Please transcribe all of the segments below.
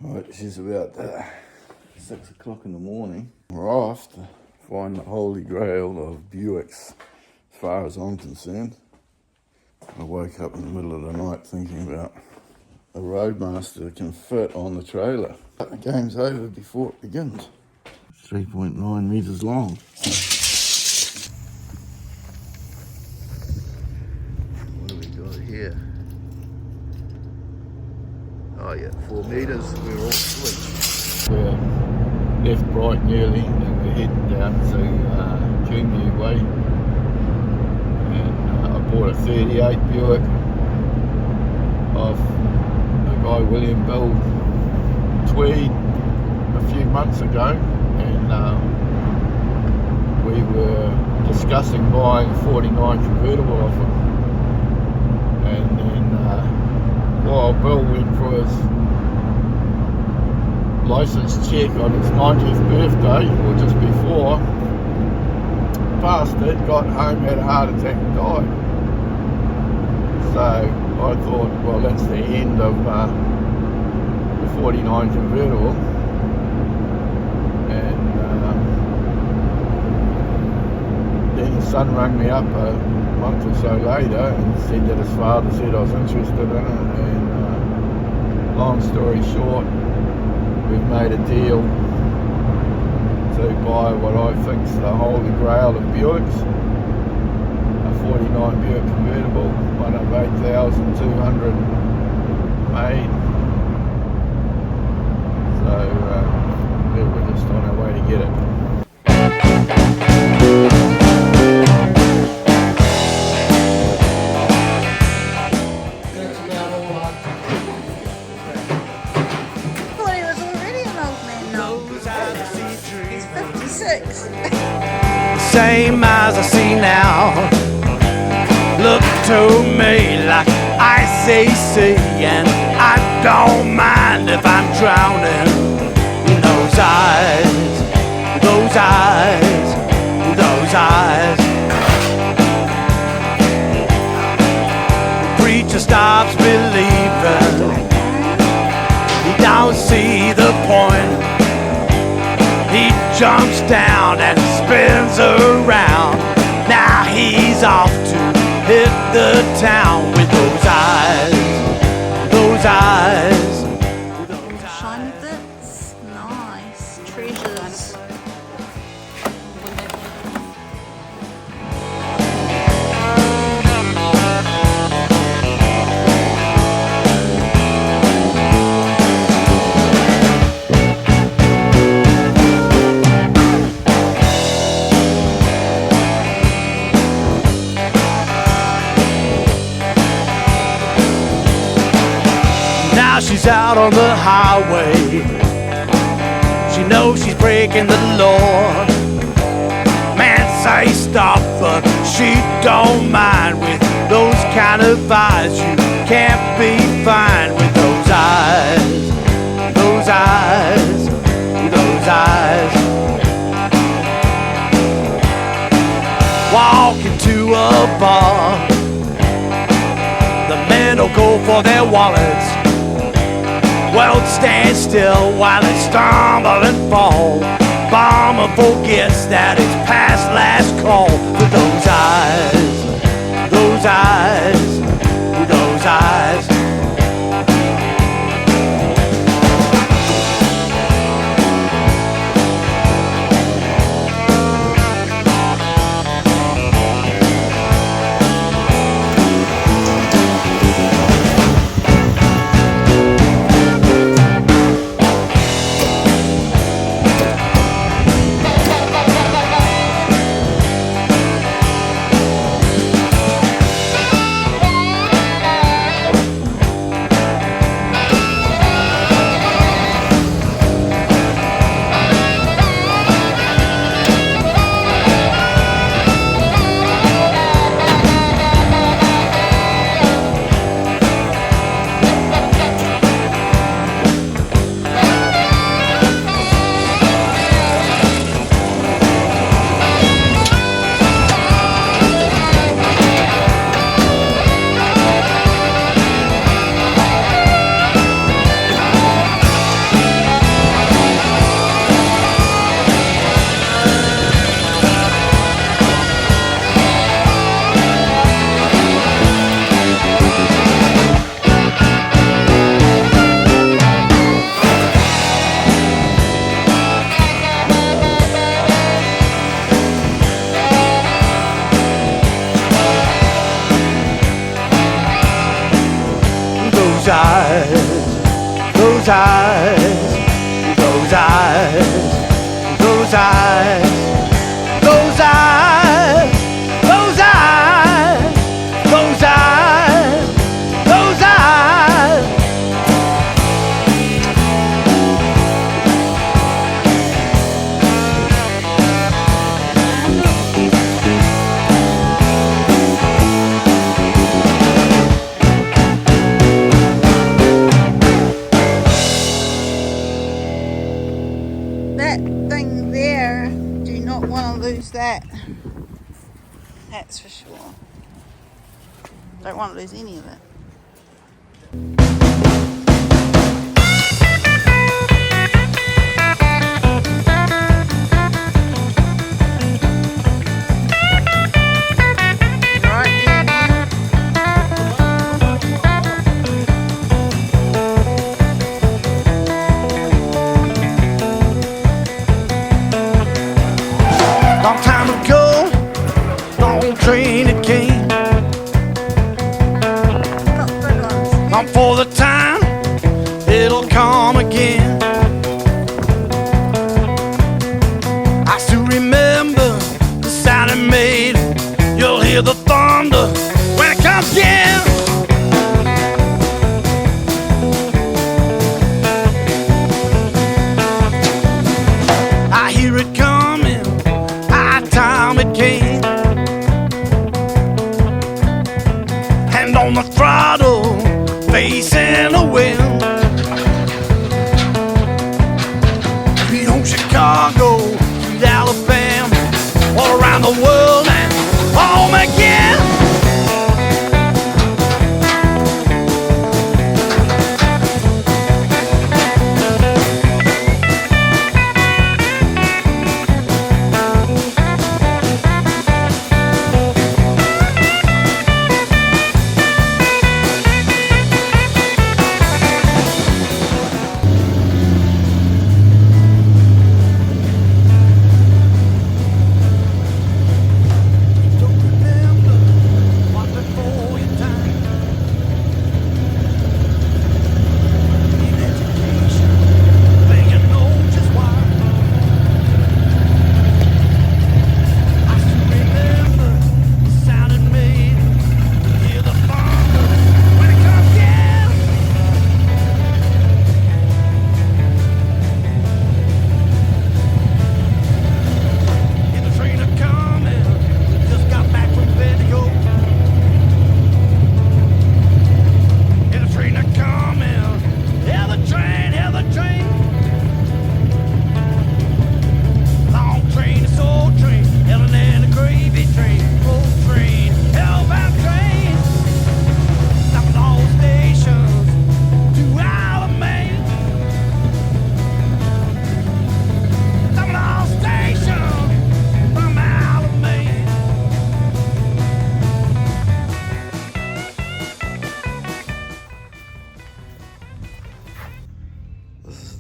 Right, she's about 6 o'clock in the morning. We're off to find the holy grail of Buicks, as far as I'm concerned. I woke up in the middle of the night thinking about a Roadmaster that can fit on the trailer. But the game's over before it begins. 3.9 metres long. What do we got here? Oh yeah, 4 metres, we're all asleep. We're left right nearly and we're heading down to Junior Way. And I bought a 38 Buick off a guy William Bill Tweed a few months ago, and we were discussing buying a 49 convertible off him. And then while Bill went for his license check on his 90th birthday, or just before, bastard got home, had a heart attack and died. So I thought, well, that's the end of the 49 convertible. And then his son rang me up a month or so later and said that his father said I was interested in it. And long story short, we've made a deal to buy what I think's the holy grail of Buicks, a 49 Buick convertible, one of 8,200 made. So we're just on our way to get it. Same eyes I see now look to me like icy sea, and I don't mind if I'm drowning in those eyes, those eyes, those eyes. The preacher stops believing, he don't see the point. He jumps down and spins around. Now he's off to hit the town with those eyes, those eyes, those eyes. Shiny bits, nice treasures. She's out on the highway. She knows she's breaking the law. Man say stop, but she don't mind. With those kind of eyes, you can't be fine. With those eyes, those eyes, those eyes. Walk into a bar, the men will go for their wallets. World stands still while it stumble and fall. Bomber forgets that it's past last call. For those eyes, those eyes, those eyes. those eyes, those eyes, those eyes, those eyes, those eyes, those eyes, those eyes, those eyes. That thing there, do not want to lose that. That's for sure. Don't want to lose any of it. Right there, man. Long time ago, long train it came. On for the time, it'll come again. I still remember the sound it made. You'll hear the thunder when it comes again. I hear it coming, high time it came. Hand on the throttle, facing the wind. Beat on Chicago, to Alabama, all around the world and home again.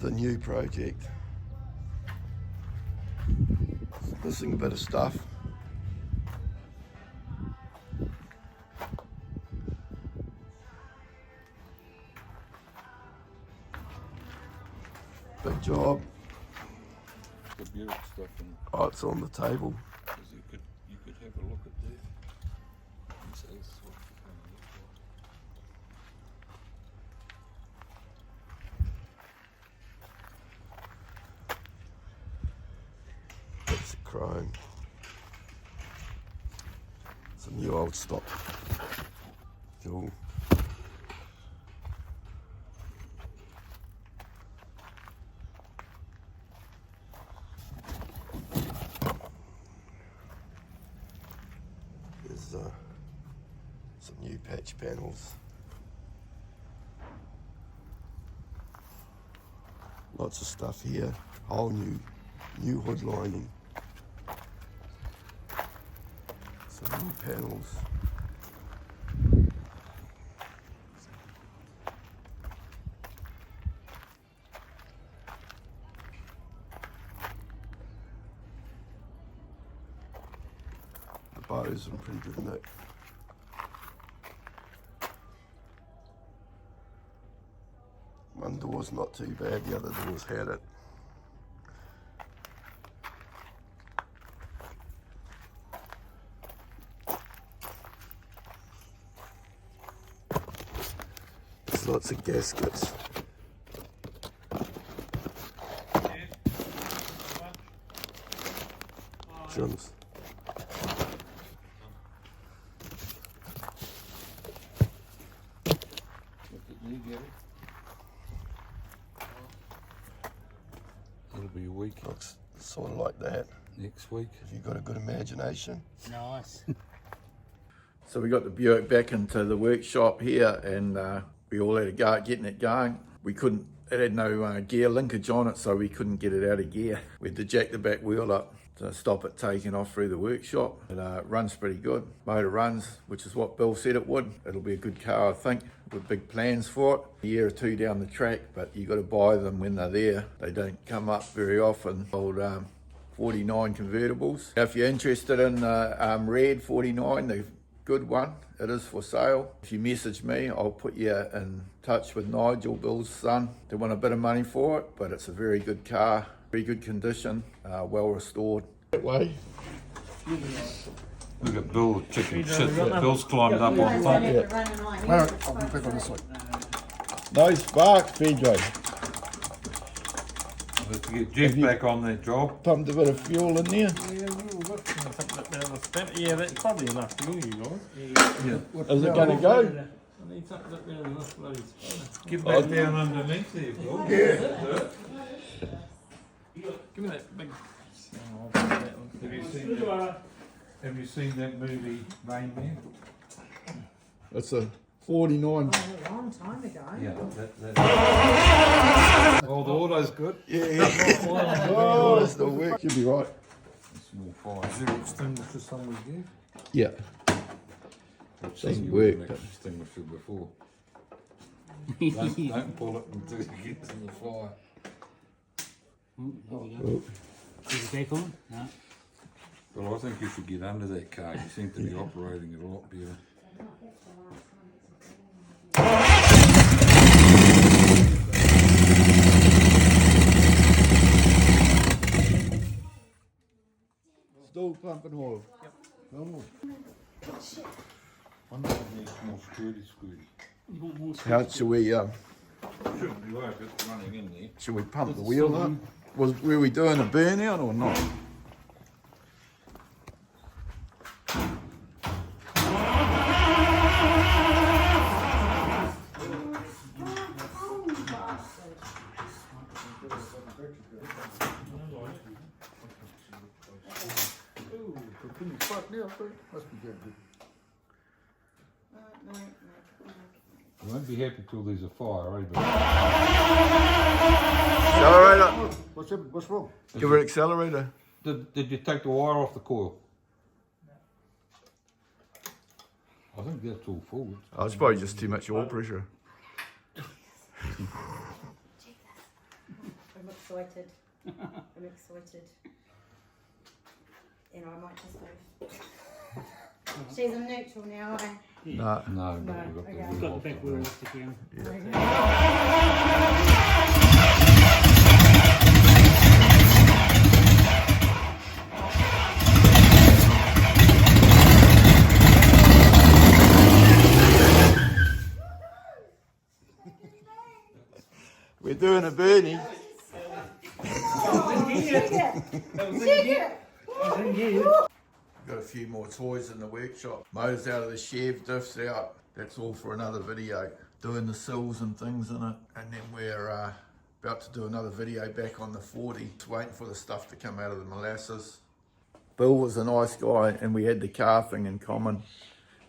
The new project. Missing a bit of stuff. Big job. The Buick stuff, and Oh, it's on the table. you could have a look at that and say this is what it's going to look like. Bits of chrome. It's a new old stock. Cool. There's some new patch panels. Lots of stuff here. Whole new hood lining. Some new panels. The bows in pretty good nick. One door's not too bad, the other door's had it. There's lots of gaskets. Trims. It'll be a week Looks sort of like that. next week. If you've got a good imagination. Nice. So we got the Buick back into the workshop here, and we all had a go at getting it going. We couldn't, it had no gear linkage on it, so we couldn't get it out of gear. We had to jack the back wheel up to stop it taking off through the workshop. It runs pretty good. Motor runs, which is what Bill said it would. It'll be a good car, I think, with big plans for it. A year or two down the track, but you got to buy them when they're there. They don't come up very often. Old 49 convertibles. If you're interested in red 49, the good one, it is for sale. If you message me, I'll put you in touch with Nigel, Bill's son. They want a bit of money for it, but it's a very good car, very good condition, well restored. That way. Look at Bill chicken shit. Bill's climbed up on top. I'll be back on this side. No spark, Pedro. Let's get Jeff back on that job. Pumped a bit of fuel in there. Yeah, that's probably enough fuel, you guys. Is it going to go? I need something up there in this bloody spanner. Get that down underneath there, Bill. Give me that big. Oh, I'll put that one. Have you seen that movie, Rain Man? It's a 49. A long time ago. Yeah, that. Oh, the auto's good. Oh, it's the work. Should be right. Small fire. Is there extinguisher somewhere here? Yeah. I've Doesn't seen you work, with an but- extinguisher before. Don't pull it until you get to the fire. Is it back on? No. Well, I think you should get under that car. You seem to be operating it a lot better. Still pumping oil. One of them needs more squirty. How should we Shouldn't be like it's running in there. should we pump the wheel up? Were we doing a burnout or not? You won't be happy till there's a fire, eh? Accelerator. What's wrong? Give her accelerator. Did you take the wire off the coil? I think that's all forward. Oh, it's probably just too much oil pressure. I'm excited. I'm excited. You know, I might just move. She's a neutral now, eh? Nah. No, No, we've okay. got Got the back wheel off the ground. We're doing a Bernie. Got a few more toys in the workshop. Motors out of the shed, diffs out. That's all for another video. Doing the sills and things in it. And then we're about to do another video back on the 40. Just waiting for the stuff to come out of the molasses. Bill was a nice guy and we had the car thing in common.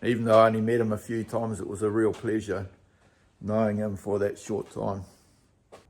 Even though I only met him a few times, it was a real pleasure knowing him for that short time.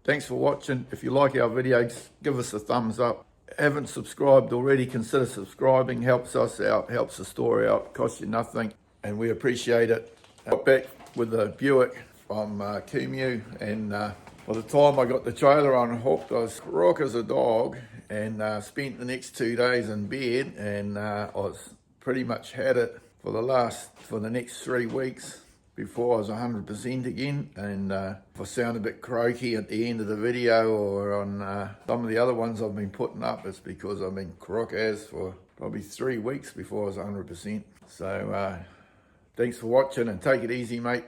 Thanks for watching. If you like our videos, give us a thumbs up. Haven't subscribed already, consider subscribing. Helps us out, helps the store out, costs you nothing, and we appreciate it. Got back with the Buick from Kumu, and by the time I got the trailer unhooked, I was rock as a dog, and spent the next 2 days in bed, and I was pretty much had it for the next 3 weeks. before I was 100% again, and if I sound a bit croaky at the end of the video or on some of the other ones I've been putting up, it's because I've been crook-as for probably 3 weeks before I was 100%. So thanks for watching, and take it easy, mate.